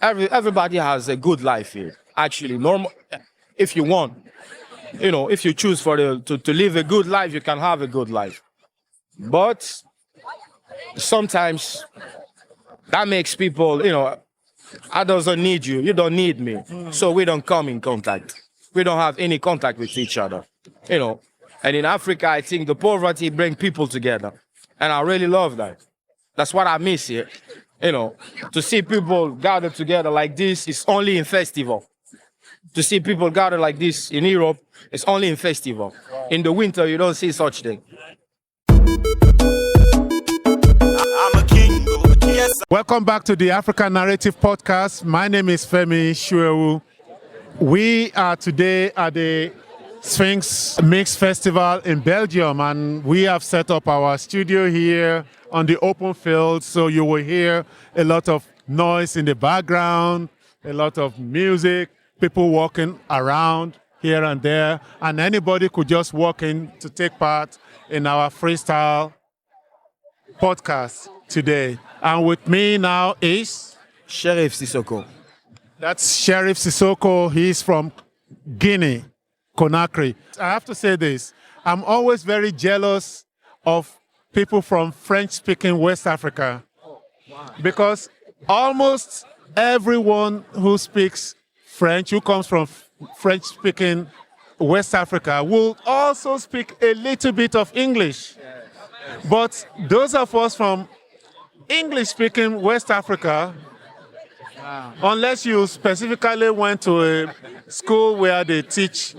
everybody has a good life here. Actually, normal. If you want, if you choose to live a good life, you can have a good life. But sometimes that makes people, I doesn't need you. You don't need me. So we don't come in contact. We don't have any contact with each other, And in Africa, I think the poverty brings people together. And I really love that. That's what I miss here. To see people gather together like this is only in festival. To see people gather like this in Europe, it's only in festival. In the winter, you don't see such thing. Welcome back to the African Narrative Podcast. My name is Femi Shuewu. We are today at the Sphinx Mix Festival in Belgium, and we have set up our studio here on the open field, so you will hear a lot of noise in the background, a lot of music, people walking around here and there, and anybody could just walk in to take part in our freestyle podcast today. And with me now is Sheriff Sissoko. That's Sheriff Sissoko. He's from Guinea, Conakry. I have to say this. I'm always very jealous of people from French-speaking West Africa because almost everyone who speaks French, who comes from French-speaking West Africa, will also speak a little bit of English. But those of us from English-speaking West Africa, unless you specifically went to a school where they teach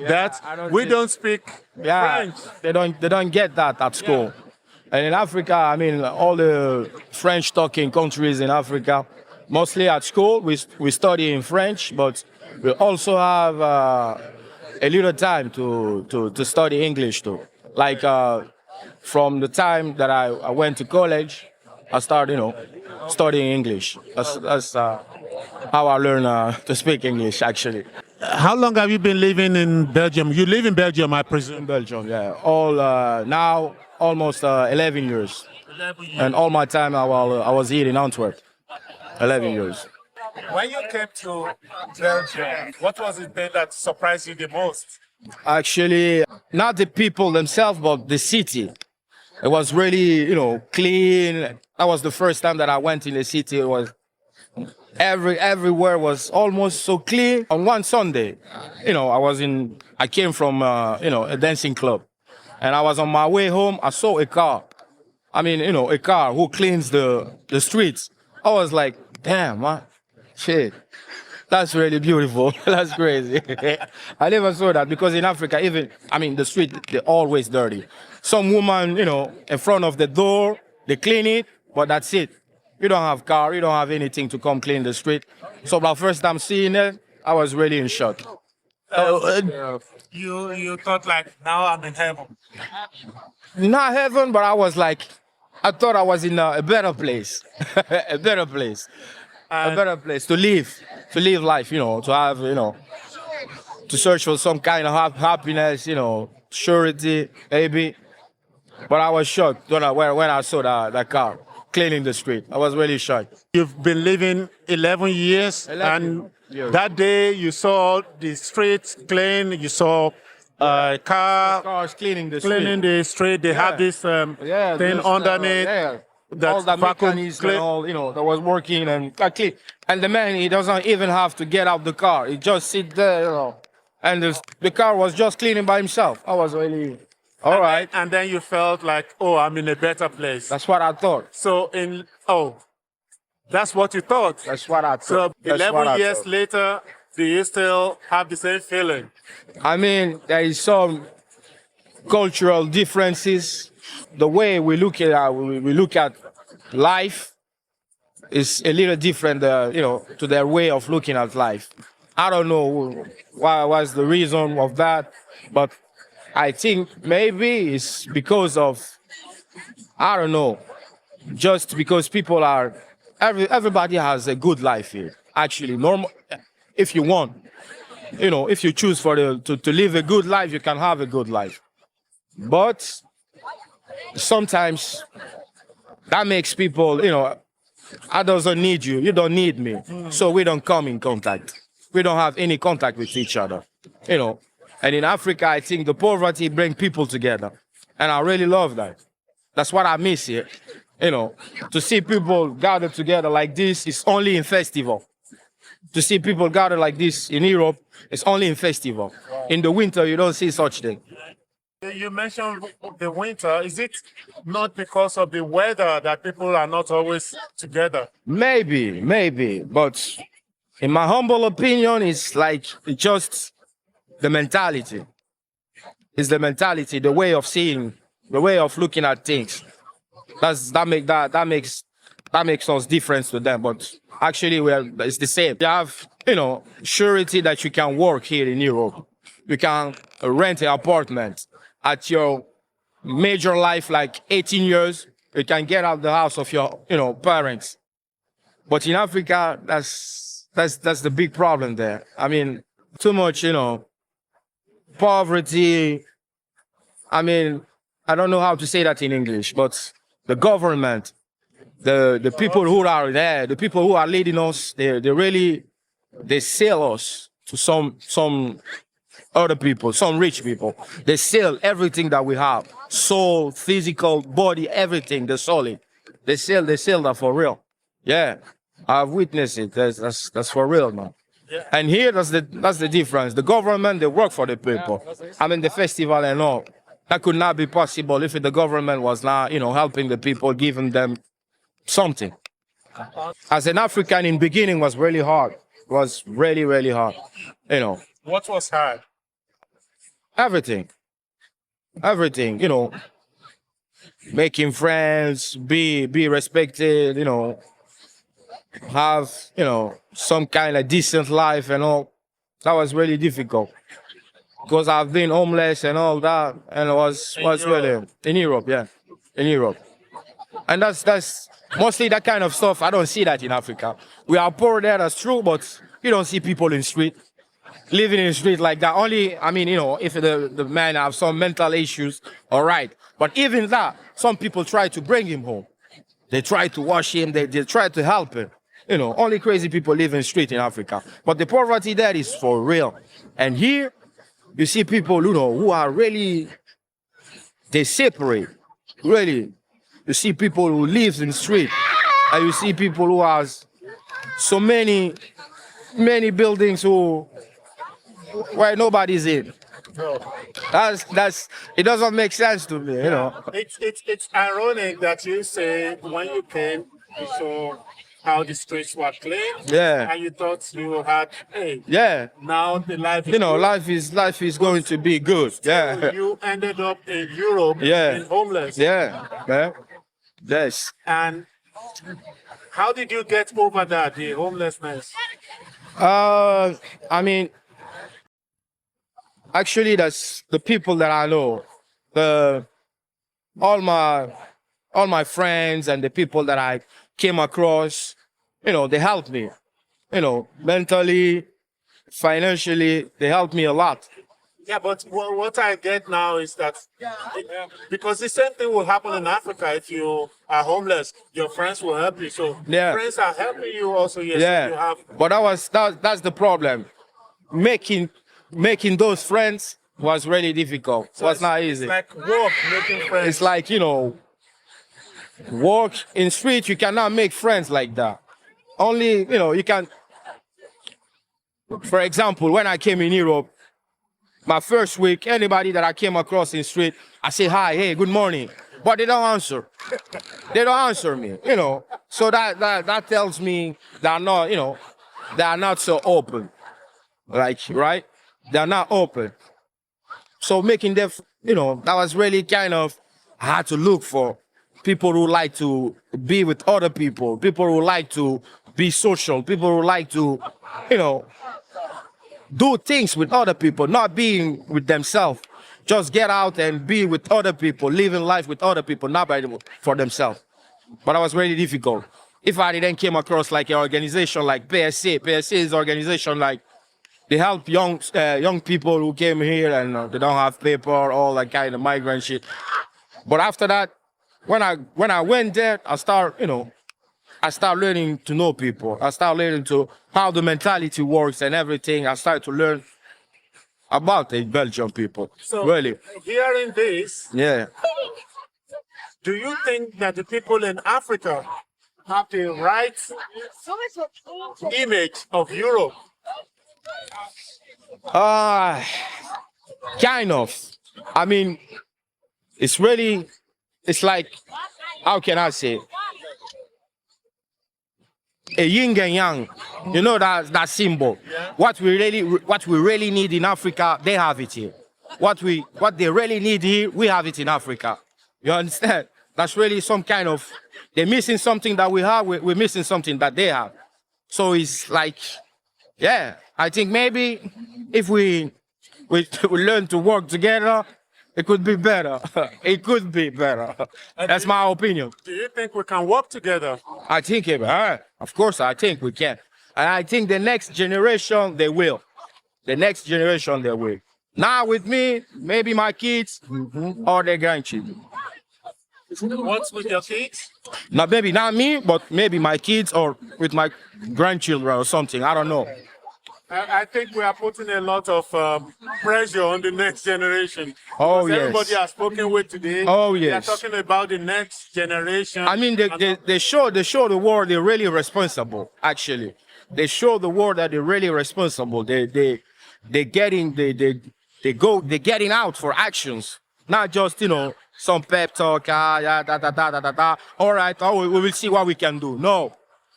we don't speak French. They don't get that at school. And in Africa, all the French-talking countries in Africa, mostly at school, we study in French, but we also have a little time to study English too. Like from the time that I went to college, I started, studying English. That's how I learned to speak English, actually. How long have you been living in Belgium? You live in Belgium, I presume. In Belgium, yeah. Now almost 11 years. 11 years. And all my time I was here in Antwerp. 11 years. When you came to Belgium, what was it then that surprised you the most? Actually, not the people themselves, but the city. It was really, clean. That was the first time that I went in the city. It was everywhere was almost so clean. On one Sunday, I came from, a dancing club, and I was on my way home. I saw a car. A car who cleans the streets. I was like, damn, man, shit. That's really beautiful. That's crazy. I never saw that because in Africa, the street, they're always dirty. Some woman, in front of the door, they clean it, but that's it. You don't have car, you don't have anything to come clean the street. So the first time seeing it, I was really in shock. You thought like, now I'm in heaven. Not heaven, but I thought I was in a better place. A better place. A better place to live life, to have, to search for some kind of happiness, surety, maybe. But I was shocked when I saw that car cleaning the street. I was really shocked. You've been living 11 years, that day you saw the streets clean, you saw cars cleaning the street. They have this thing underneath. All the mechanics and all, that was working and clean. And the man, he doesn't even have to get out the car. He just sit there, And the car was just cleaning by himself. I was really, all right. And then you felt like, oh, I'm in a better place. That's what I thought. So that's what you thought. That's what I thought. So 11 years later, do you still have the same feeling? There is some cultural differences. The way we look at life is a little different, to their way of looking at life. I don't know what was the reason of that, but I think maybe it's because of, I don't know, just because people are, everybody has a good life here. Actually, normal. If you want, if you choose to live a good life, you can have a good life. But sometimes that makes people, I doesn't need you. You don't need me. So we don't come in contact. We don't have any contact with each other. You know. And in Africa, I think the poverty brings people together. And I really love that. That's what I miss here. You know, to see people gather together like this is only in festival. To see people gather like this in Europe, it's only in festival. In the winter, you don't see such thing. You mentioned the winter. Is it not because of the weather that people are not always together? Maybe. But in my humble opinion, it's just the mentality. It's the mentality, the way of seeing, the way of looking at things. That makes us different to them. But actually, it's the same. You have, surety that you can work here in Europe. You can rent an apartment at your major life, like 18 years. You can get out the house of your, parents. But in Africa, that's the big problem there. I mean, too much, poverty. I mean, I don't know how to say that in English, but the government, the people who are there, the people who are leading us, they sell us to some other people, some rich people. They sell everything that we have, soul, physical, body, everything. They sell it. They sell that for real. Yeah, I've witnessed it. That's for real, man. Yeah. And here, that's the difference. The government, they work for the people. I mean, the festival and all. That could not be possible if the government was not, helping the people, giving them something. As an African, in beginning, was really hard. It was really, really hard. What was hard? Everything, making friends, be respected, have, some kind of decent life and all. That was really difficult because I've been homeless and all that, and it was really in Europe, yeah, in Europe. And that's mostly that kind of stuff. I don't see that in Africa. We are poor there, that's true, but you don't see people in the street. Living in the street like that. Only, I mean, if the man have some mental issues, all right. But even that, some people try to bring him home. They try to wash him. They try to help him. Only crazy people live in the street in Africa. But the poverty there is for real. And here, you see people, who are really, they separate. Really. You see people who live in the street. And you see people who has so many buildings where nobody's in. That's it doesn't make sense to me, It's ironic that you say when you came, you saw how the streets were clean. Yeah. And you thought you had, hey. Yeah. Now the life is life is going to be good. Yeah. You ended up in Europe. Yeah. In homeless. Yeah. Yeah. Yes. And how did you get over that, the homelessness? I mean, actually, that's the people that I know, all my friends and the people that I came across, they helped me, mentally, financially, they helped me a lot. Yeah, but what I get now is that because the same thing will happen in Africa. If you are homeless, your friends will help you. So yeah. Friends are helping you also. Yes, yeah. You have. But that's the problem. Making those friends was really difficult. So it was not easy. It's like work, making friends. It's like, work in street, you cannot make friends like that. Only, you can. For example, when I came in Europe, my first week, anybody that I came across in the street, I say, hi, hey, good morning. But they don't answer. They don't answer me, So that tells me they're not, they are not so open. Like, right? They're not open. So making them, that was really kind of, I had to look for people who like to be with other people who like to be social, people who like to, do things with other people, not being with themselves. Just get out and be with other people, living life with other people, not for themselves. But that was really difficult. If I didn't came across like an organization like PSA is an organization like they help young people who came here and they don't have paper, all that kind of migrant shit. But after that, when I went there, I start, I start learning to know people. I start learning to how the mentality works and everything. I started to learn about the Belgian people. So, really, hearing this, yeah. do you think that the people in Africa have the right image of Europe? Kind of. I mean, it's really, it's like, how can I say? A yin and yang, you know that symbol. Yeah. What we really need in Africa, they have it here. What they really need here, we have it in Africa. You understand? That's really some kind of, they're missing something that we have, we're missing something that they have. So it's like, yeah, I think maybe if we learn to work together, it could be better. It could be better. That's my opinion. Do you think we can work together? I think, of course, I think we can. And I think the next generation, they will. The next generation, they will. Now with me, maybe my kids or their grandchildren. What's with your kids? Now, maybe not me, but maybe my kids or with my grandchildren or something. I don't know. I think we are putting a lot of pressure on the next generation. Oh, Because yes. everybody has spoken with today. Oh, They are yes. talking about the next generation. I mean, they show the world they're really responsible. Actually, they show the world that they're really responsible. They're getting out for actions, not just some pep talk. Yeah, da. All right, we will see what we can do. No,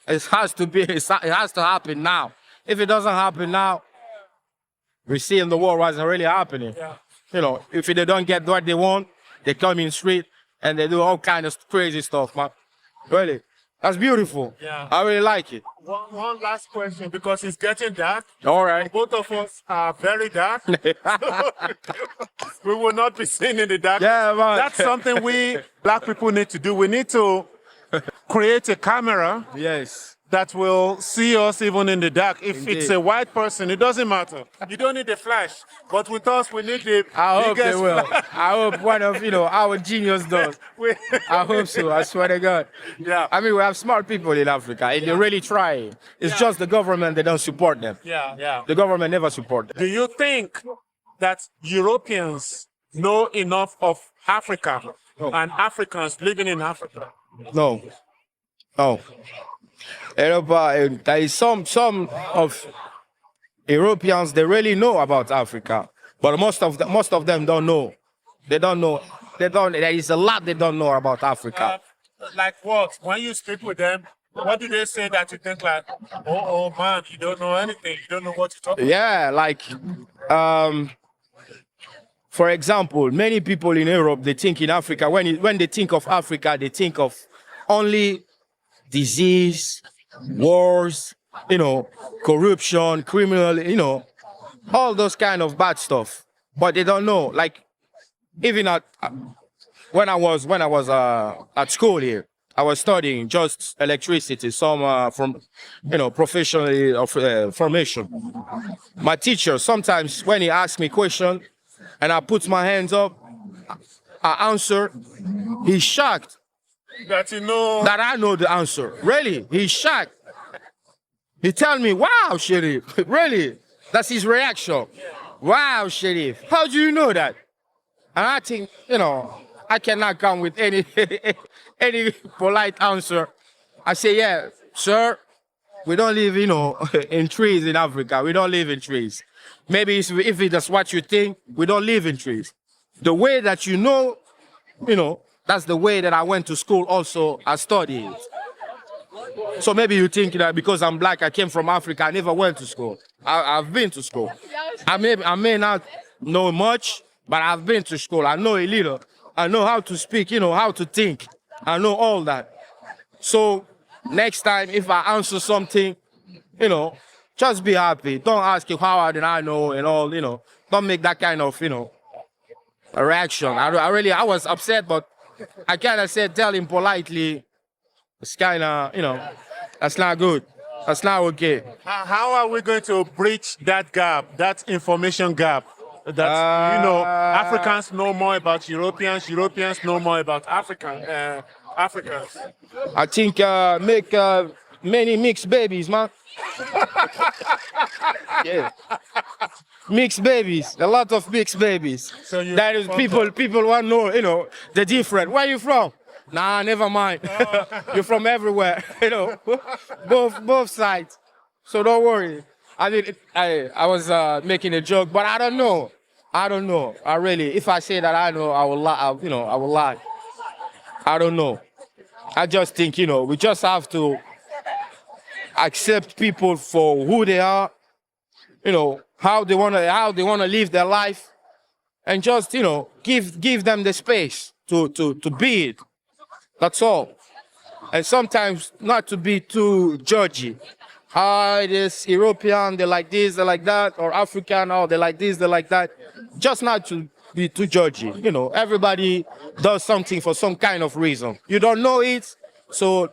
it has to happen now. If it doesn't happen now, we see in the world what's really happening. Yeah. If they don't get what they want, they come in street and they do all kind of crazy stuff, man. Really, that's beautiful. Yeah. I really like it. One last question, because it's getting dark. All right. Both of us are very dark. We will not be seen in the dark. Yeah, man. That's something we black people need to do. We need to create a camera Yes. that will see us even in the dark. If Indeed. it's a white person, it doesn't matter. You don't need a flash. But with us, we need the I hope they biggest will. flash. I hope one of our genius does. We- I hope so. I swear to God. Yeah. I mean, we have smart people in Africa, and they really try. It's just the government that don't support them. Yeah. The government never support them. Do you think that Europeans know enough of Africa and Africans living in Africa? No. There is some of Europeans, they really know about Africa, but most of them don't know. They don't know. There is a lot they don't know about Africa. Like what? When you speak with them, what do they say that you think like, oh man, you don't know anything, you don't know what you're talking Yeah, like, for example, many people in Europe, they think in Africa, when they think of Africa, they think of only disease, wars, corruption, criminal, all those kind of bad stuff. But they don't know, like, even when I was at school here, I was studying just electricity, some from professionally of formation. My teacher sometimes when he asks me question, and I put my hands up, I answer. He's shocked that you know. that I know the answer. Really, he's shocked. He tell me, "Wow, Sharif, really?" That's his reaction. Wow, Sharif, how do you know that? And I think, I cannot come with any any polite answer. I say, yeah, sir, we don't live, in trees in Africa. We don't live in trees. Maybe if that's what you think, we don't live in trees. The way that that's the way that I went to school also, I studied. So maybe you think that because I'm black, I came from Africa, I never went to school. I've been to school. I may not know much, but I've been to school. I know a little. I know how to speak, how to think. I know all that. So next time, if I answer something, just be happy. Don't ask you how did I know and all, Don't make that kind of, a reaction. I was upset, but I kind of said, tell him politely, it's kind of, that's not good. That's not okay. How are we going to bridge that gap, that information gap? That Africans know more about Europeans, Europeans know more about Africans. Africa. I think make many mixed babies, man. Yeah. Mixed babies, a lot of mixed babies. So you that is people want to know, the different. Where you from? Nah, never mind. You're from everywhere, both sides. So don't worry. I was making a joke, but I don't know. I really, if I say that I know, I will lie. I will lie. I don't know. I just think, we just have to accept people for who they are, how they wanna live their life, and just, give them the space to be it. That's all. And sometimes not to be too judgy. This European, they like this, they like that, or African, oh, they like this, they like that. Just not to be too judgy. Everybody does something for some kind of reason. You don't know it, so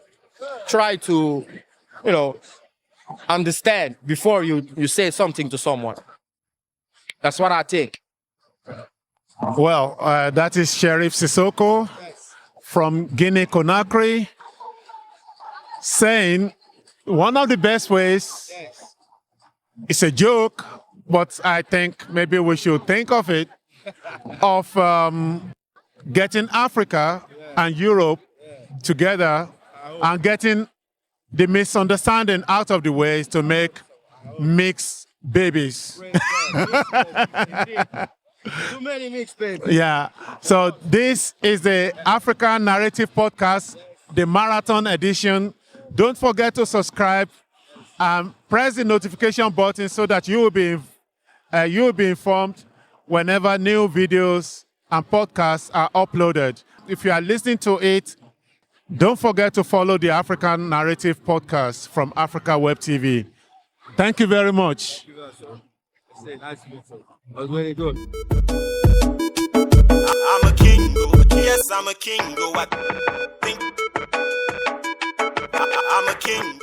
try to, understand before you say something to someone. That's what I think. Well, that is Sheriff Sissoko from Guinea Conakry saying one of the best ways, it's a joke, but I think maybe we should think of it, of getting Africa and Europe together and getting the misunderstanding out of the way is to make mixed babies. Too many mixed babies. Yeah. So this is the African Narrative Podcast, the marathon edition. Don't forget to subscribe and press the notification button so that you will be informed whenever new videos and podcasts are uploaded. If you are listening to it, don't forget to follow the African Narrative Podcast from Africa Web TV. Thank you very much. Nice to meet you. That was really good. I'm a king, yes, I'm a king. I'm a king.